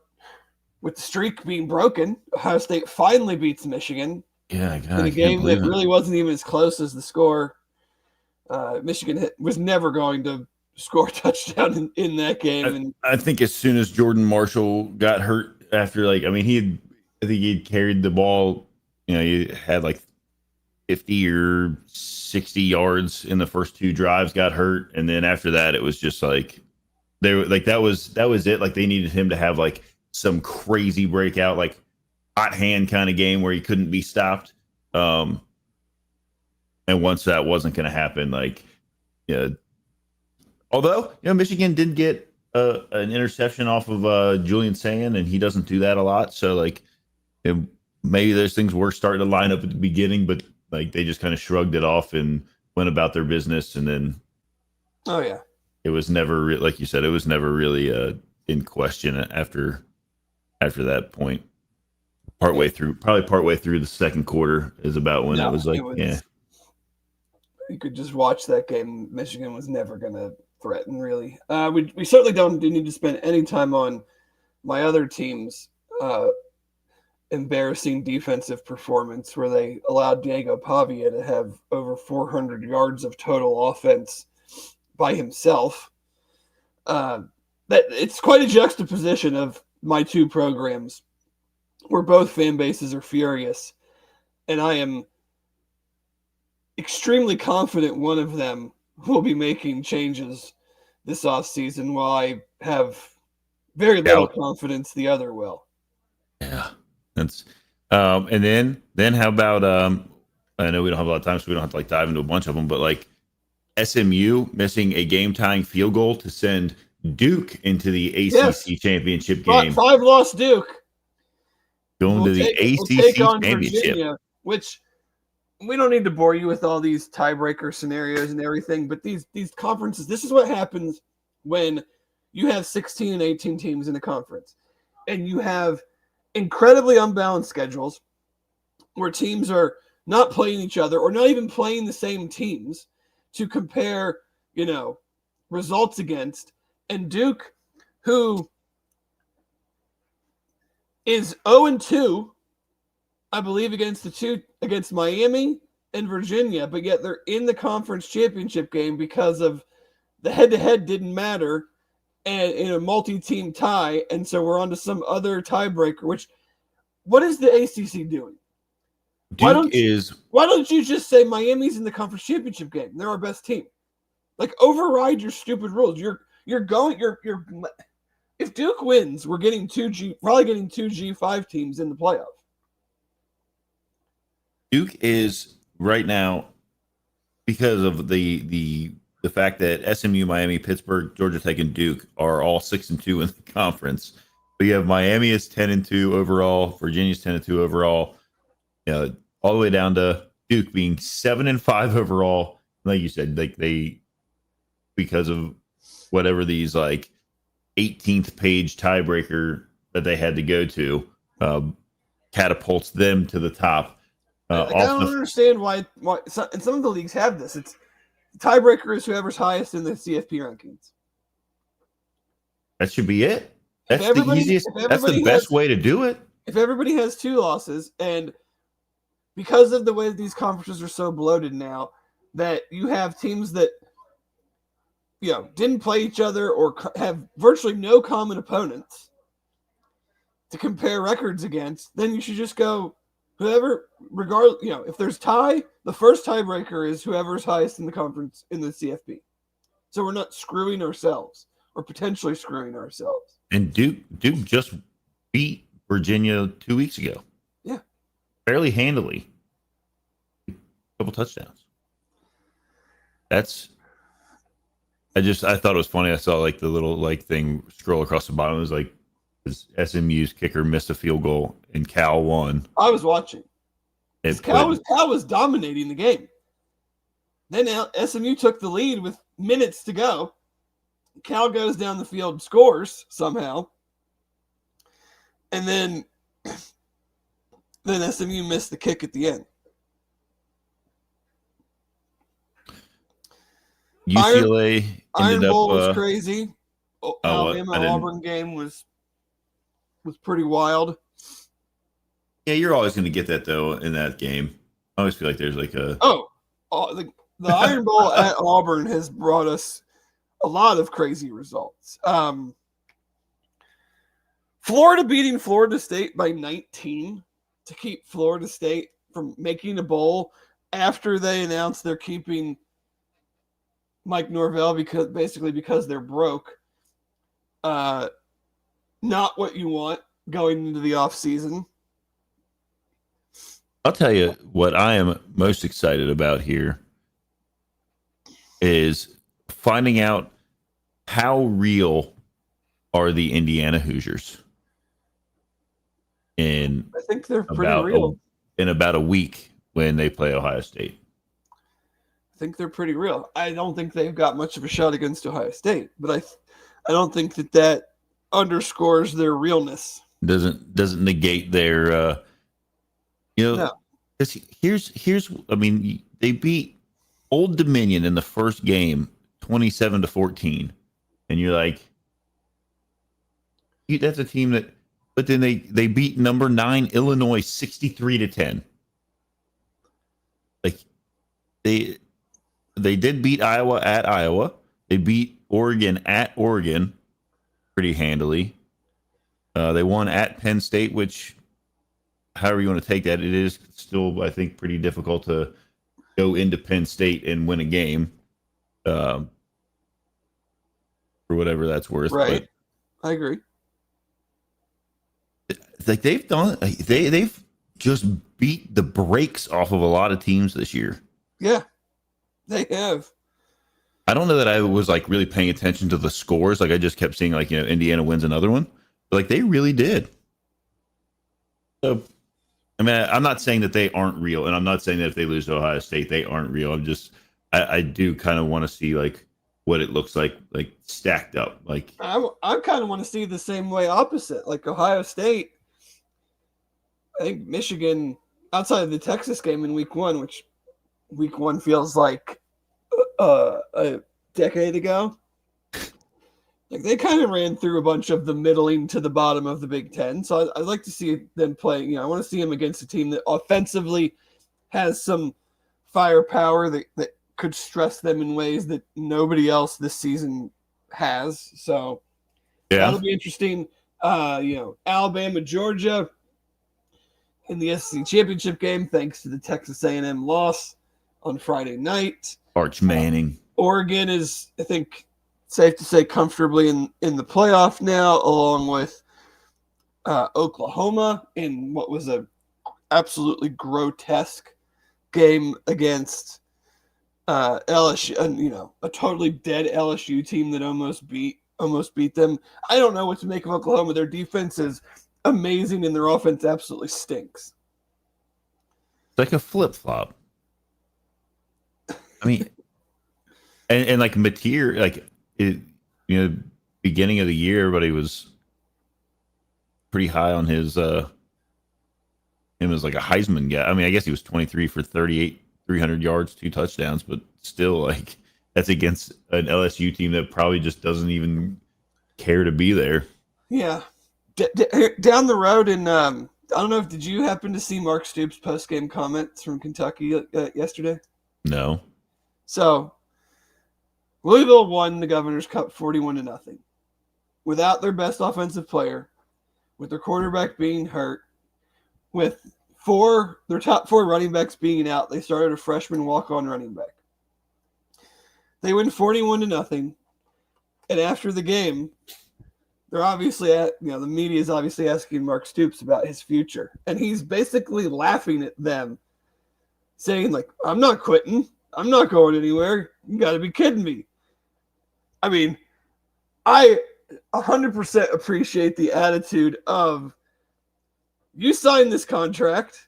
with the streak being broken. Ohio State finally beats Michigan. Yeah, God, in a game that really wasn't even as close as the score. Michigan was never going to score a touchdown in that game. I think as soon as Jordan Marshall got hurt after, I think he'd carried the ball. He had like 50 or 60 yards in the first 2 drives, got hurt, and then after that, it was just like they were like that was it. Like they needed him to have like some crazy breakout. Like hot hand kind of game where he couldn't be stopped. Um, and once that wasn't going to happen, like, yeah. Although, Michigan did get an interception off of Julian Sand, and he doesn't do that a lot. So, like, it, maybe those things were starting to line up at the beginning, but like they just kind of shrugged it off and went about their business. And then, Oh yeah, it was never like you said, it was never really in question after that point. Partway through the second quarter is about when it no, was like, it yeah, was. You could just watch that game. Michigan was never going to threaten, really. We certainly don't need to spend any time on my other team's embarrassing defensive performance, where they allowed Diego Pavia to have over 400 yards of total offense by himself. That it's quite a juxtaposition of my two programs, where both fan bases are furious, and I am extremely confident one of them will be making changes this offseason, while I have very little doubt. confidence the other will. Yeah, that's and then how about I know we don't have a lot of time, so we don't have to like dive into a bunch of them, but like SMU missing a game tying field goal to send Duke into the Yes, ACC championship game, five lost Duke. going to the We'll take ACC on championship. Virginia, which we don't need to bore you with all these tiebreaker scenarios and everything, but these conferences, this is what happens when you have 16 and 18 teams in a conference, and you have incredibly unbalanced schedules where teams are not playing each other or not even playing the same teams to compare, results against. And Duke, who is 0-2, I believe, against Miami and Virginia, but yet they're in the conference championship game because of the head-to-head didn't matter and in a multi-team tie, and so we're on to some other tiebreaker. What is the ACC doing? Why Duke don't is why don't you just say Miami's in the conference championship game? They're our best team. Like, override your stupid rules. If Duke wins, we're getting probably getting two G5 teams in the playoff. Duke is right now, because of the fact that SMU, Miami, Pittsburgh, Georgia Tech, and Duke are all 6-2 in the conference. But you have Miami is 10-2 overall, Virginia's 10-2 overall, all the way down to Duke being 7-5 overall. Like you said, like they, because of whatever these like 18th page tiebreaker that they had to go to, catapults them to the top. I Off don't the understand why. And some of the leagues have this. It's the tiebreaker is whoever's highest in the CFP rankings. That should be it. If That's the everybody, easiest. if That's the everybody best has, way to do it. if everybody has two losses, and because of the way these conferences are so bloated now, that you have teams that didn't play each other or have virtually no common opponents to compare records against, then you should just go whoever, regardless, if there's tie, the first tiebreaker is whoever's highest in the conference in the CFP. So we're not screwing ourselves or potentially screwing ourselves. And Duke just beat Virginia 2 weeks ago. Yeah, fairly handily. A couple touchdowns. That's. I thought it was funny. I saw like the little like thing scroll across the bottom. It was like SMU's kicker missed a field goal and Cal won. I was watching. It Cal put was dominating the game. Then SMU took the lead with minutes to go. Cal goes down the field, scores somehow, and then SMU missed the kick at the end. UCLA Iron ended Bowl was up. crazy. Alabama Auburn game was pretty wild. Yeah, you're always going to get that though in that game. I always feel like there's like a the Iron Bowl at Auburn has brought us a lot of crazy results. Florida beating Florida State by 19 to keep Florida State from making a bowl after they announced they're keeping Mike Norvell because they're broke. Not what you want going into the offseason. I'll tell you what I am most excited about here is finding out how real are the Indiana Hoosiers in I think they're pretty about a real. in about a week when they play Ohio State. I think they're pretty real. I don't think they've got much of a shot against Ohio State, but I don't think that underscores their realness. Doesn't negate their No, 'cause here's I mean they beat Old Dominion in the first game 27-14, and you're like, that's a team that, but then they beat number 9 Illinois 63-10. Like they they did beat Iowa at Iowa. They beat Oregon at Oregon pretty handily. They won at Penn State, which, however you want to take that, it is still, I think, pretty difficult to go into Penn State and win a game, for whatever that's worth. right. I agree. But like they've just beat the brakes off of a lot of teams this year. Yeah, they have. I don't know that I was like really paying attention to the scores. Like I just kept seeing like, Indiana wins another one. But like they really did. So I mean, I'm not saying that they aren't real, and I'm not saying that if they lose to Ohio State, they aren't real. I do kind of want to see like what it looks like stacked up. Like I kind of want to see the same way opposite. Like Ohio State, I think Michigan, outside of the Texas game in week one, which week one feels like a decade ago. Like they kind of ran through a bunch of the middling to the bottom of the Big Ten. So I'd like to see them play. I want to see them against a team that offensively has some firepower that could stress them in ways that nobody else this season has. So that'll be interesting. Alabama, Georgia in the SEC championship game, thanks to the Texas A&M loss on Friday night. Arch Manning. Oregon is, I think, safe to say comfortably in the playoff now, along with Oklahoma in what was a absolutely grotesque game against LSU, and a totally dead LSU team that almost beat them. I don't know what to make of Oklahoma. Their defense is amazing, and their offense absolutely stinks. It's like a flip flop. I mean, and like Mateer, like it, beginning of the year, everybody was pretty high on his him as like a Heisman guy. I mean, I guess he was 23 for 38, 300 yards, 2 touchdowns, but still, like that's against an LSU team that probably just doesn't even care to be there. Yeah, down the road, and I don't know if did you happen to see Mark Stoops' post game comments from Kentucky yesterday? No. So Louisville won the Governor's Cup 41-0 without their best offensive player, with their quarterback being hurt, with their top 4 running backs being out. They started a freshman walk-on running back. They win 41-0, and after the game, they're obviously the media is obviously asking Mark Stoops about his future, and he's basically laughing at them, saying like, "I'm not quitting. I'm not going anywhere. You got to be kidding me." I mean, I 100% appreciate the attitude of, you signed this contract.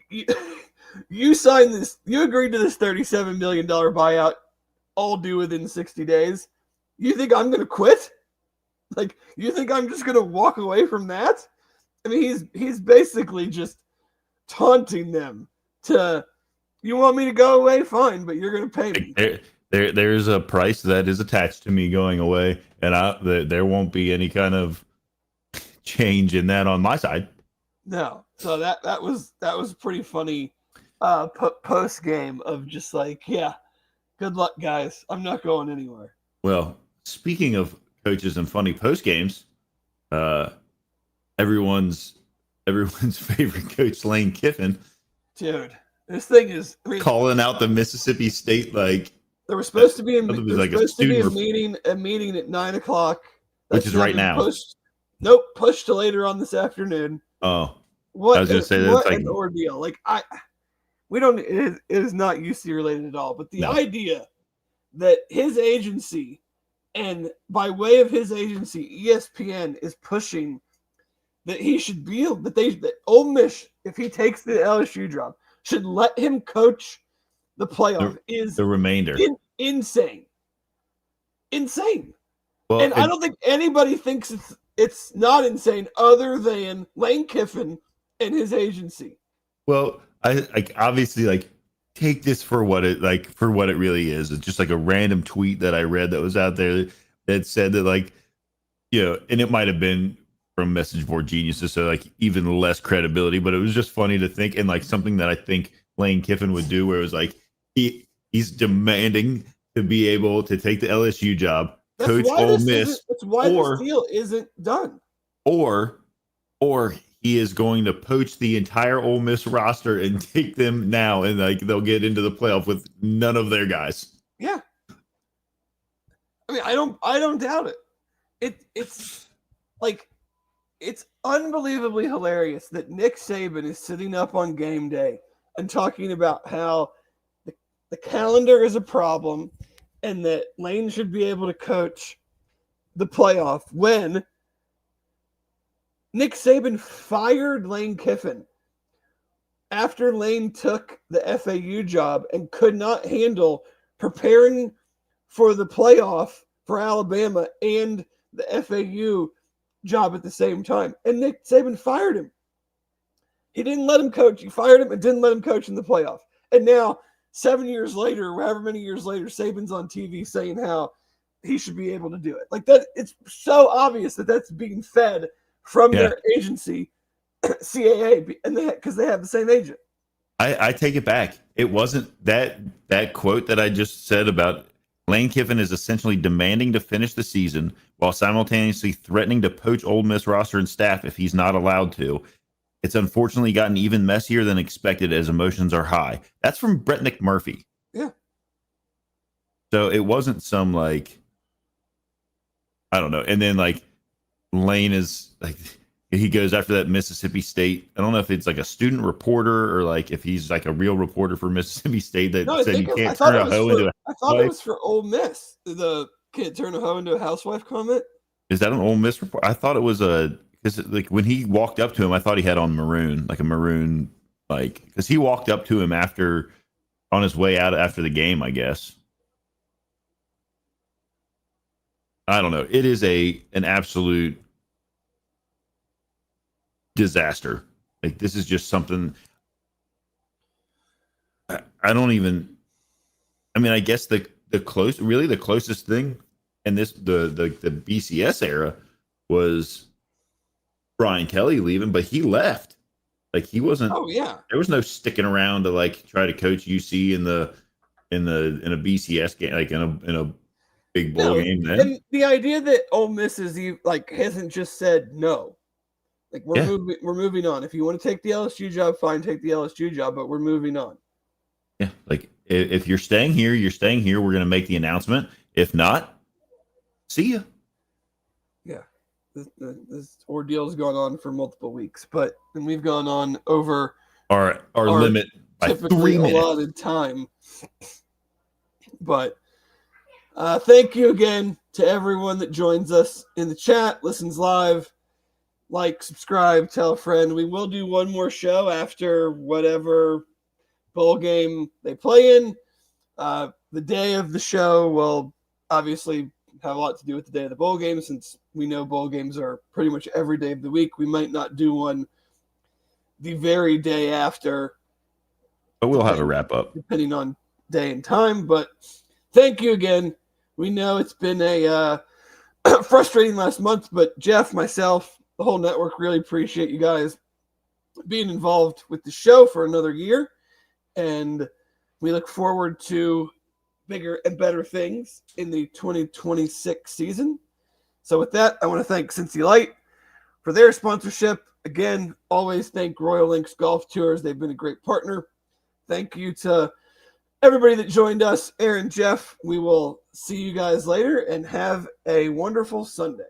You signed this. You agreed to this $37 million buyout, all due within 60 days. You think I'm going to quit? Like, you think I'm just going to walk away from that? I mean, he's basically just taunting them to, you want me to go away? Fine, but you're going to pay me. There's a price that is attached to me going away, and there won't be any kind of change in that on my side. No, so that was pretty funny post game of just like, yeah, good luck, guys. I'm not going anywhere. Well, speaking of coaches and funny post games, everyone's favorite coach, Lane Kiffin, dude, this thing is, I mean, calling out the Mississippi State like. There was supposed to be a meeting at 9:00, which is right now. Pushed to later on this afternoon. Oh, I was going to say that's what like an ordeal. Like we don't. It is not UC related at all. But the no. idea that his agency, and by way of his agency, ESPN is pushing that he should be that Ole Miss, if he takes the LSU job, should let him coach the playoff is The remainder. insane. Insane. Well, And I don't think anybody thinks it's not insane other than Lane Kiffin and his agency. well, I like obviously like take this for what it really is. It's just like a random tweet that I read that was out there that said that like, and it might have been from message board geniuses, so like even less credibility, but it was just funny to think, and like something that I think Lane Kiffin would do, where it was like he's demanding to be able to take the LSU job, coach Ole Miss, that's why this deal isn't done. Or he is going to poach the entire Ole Miss roster and take them now, and like they'll get into the playoff with none of their guys. Yeah. I mean, I don't doubt it. It's like it's unbelievably hilarious that Nick Saban is sitting up on game day and talking about how the calendar is a problem and that Lane should be able to coach the playoff when Nick Saban fired Lane Kiffin after Lane took the FAU job and could not handle preparing for the playoff for Alabama and the FAU job at the same time. And Nick Saban fired him. He didn't let him coach. He fired him and didn't let him coach in the playoff. And now, 7 years later, however many years later, Saban's on TV saying how he should be able to do it. Like that, it's so obvious that that's being fed from their agency, CAA, and because they have the same agent. I take it back. It wasn't that quote that I just said about Lane Kiffin is essentially demanding to finish the season while simultaneously threatening to poach Ole Miss roster and staff if he's not allowed to. It's unfortunately gotten even messier than expected as emotions are high. That's from Brett McMurphy. Yeah. So it wasn't some like, I don't know. And then like Lane is like, he goes after that Mississippi State. I don't know if it's like a student reporter or like if he's like a real reporter for Mississippi State that said you can't turn a hoe into a housewife. I thought it was for Ole Miss. The can't turn a hoe into a housewife comment. Is that an Ole Miss report? I thought it was because like when he walked up to him, I thought he had on maroon, like a maroon, like because he walked up to him on his way out after the game, I guess. I don't know. It is an absolute disaster. Like this is just something I don't even. I mean, I guess the closest thing in this the BCS era was Brian Kelly leaving, but he left. Like he wasn't. Oh yeah. There was no sticking around to like try to coach UC in a BCS game, like in a big bowl game. Then and the idea that Ole Miss is like hasn't just said no. Like we're moving on. If you want to take the LSU job, fine, take the LSU job, but we're moving on. Yeah, like if you're staying here, you're staying here. We're going to make the announcement. If not, see ya. Yeah, this ordeal has gone on for multiple weeks, but and we've gone on over our limit by 3 minutes. Allotted time. But thank you again to everyone that joins us in the chat, listens live. Like, subscribe, tell a friend. We will do one more show after whatever bowl game they play in. The day of the show will obviously have a lot to do with the day of the bowl game, since we know bowl games are pretty much every day of the week. We might not do one the very day after. But we'll have a wrap up. Depending on day and time. But thank you again. We know it's been a frustrating last month, but Jeff, myself, the whole network really appreciate you guys being involved with the show for another year. And we look forward to bigger and better things in the 2026 season. So with that, I want to thank Cincy Light for their sponsorship. Again, always thank Royal Links Golf Tours. They've been a great partner. Thank you to everybody that joined us. Aaron, Jeff, we will see you guys later and have a wonderful Sunday.